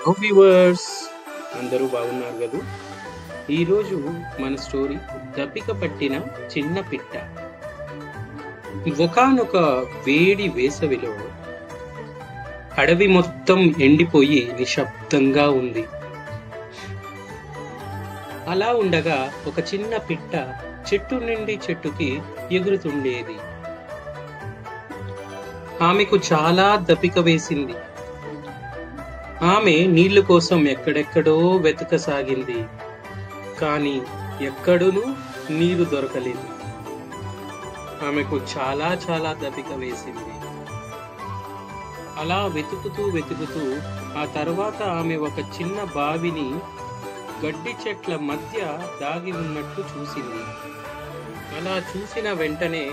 Hello viewers, అందరూ బాగున్నారు కదూ? ఈరోజు మన స్టోరీ దప్పిక పట్టిన చిన్న పిట్ట. ఒకానొక వేడి వేసవిలో అడవి మొత్తం ఎండిపోయి నిశ్శబ్దంగా ఉంది. అలా ఉండగా ఒక చిన్న పిట్ట చెట్టు నుండి చెట్టుకి ఎగురుతుండేది. ఆమెకు చాలా దప్పిక వేసింది. ఆమె నీళ్లు కోసం ఎక్కడెక్కడో వెతకసాగింది. కానీ ఎక్కడునూ నీరు దొరకలేదు. ఆమెకు చాలా చాలా దప్పిక వేసింది. అలా వెతుకుతూ వెతుకుతూ ఆ తర్వాత ఆమె ఒక చిన్న బావిని గడ్డి చెట్ల మధ్య దాగి ఉన్నట్టు చూసింది. అలా చూసిన వెంటనే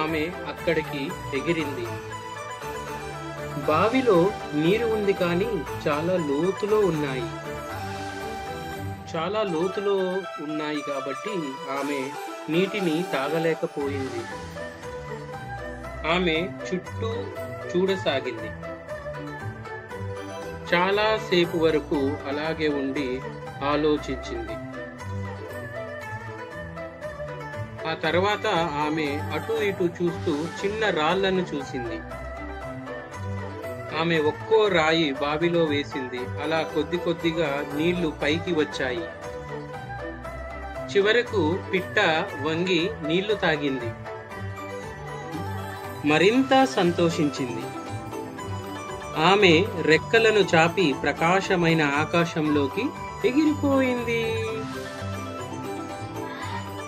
ఆమె అక్కడికి ఎగిరింది. బావిలో నీరు ఉంది, కానీ చాలా లోతులో ఉన్నాయి కాబట్టి ఆమె నీటిని తాగలేకపోయింది. ఆమె చుట్టూ చూడసాగింది. చాలా సేపు వరకు అలాగే ఉండి ఆలోచించింది. ఆ తర్వాత ఆమె అటు ఇటు చూస్తూ చిన్న రాళ్లను చూసింది. ఆమె ఒక్కో రాయి బావిలో వేసింది. అలా కొద్ది కొద్దిగా నీళ్లు పైకి వచ్చాయి. చివరకు పిట్ట వంగి నీళ్లు తాగింది. మరింత సంతోషించింది. ఆమె రెక్కలను చాపి ప్రకాశమైన ఆకాశంలోకి ఎగిరిపోయింది.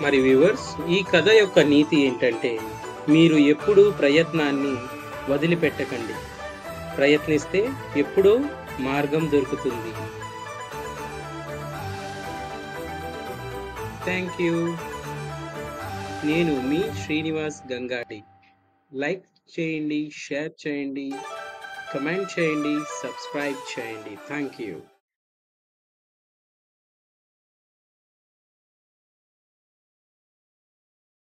మరి వ్యూవర్స్, ఈ కథ యొక్క నీతి ఏంటంటే, మీరు ఎప్పుడూ ప్రయత్నాన్ని వదిలిపెట్టకండి. ప్రయత్నిస్తే ఎప్పుడూ మార్గం దొరుకుతుంది. Thank you. నేను మీ శ్రీనివాస్ గంగాటి. లైక్ చేయండి, షేర్ చేయండి, కమెంట్ చేయండి, సబ్స్క్రైబ్ చేయండి. Thank you.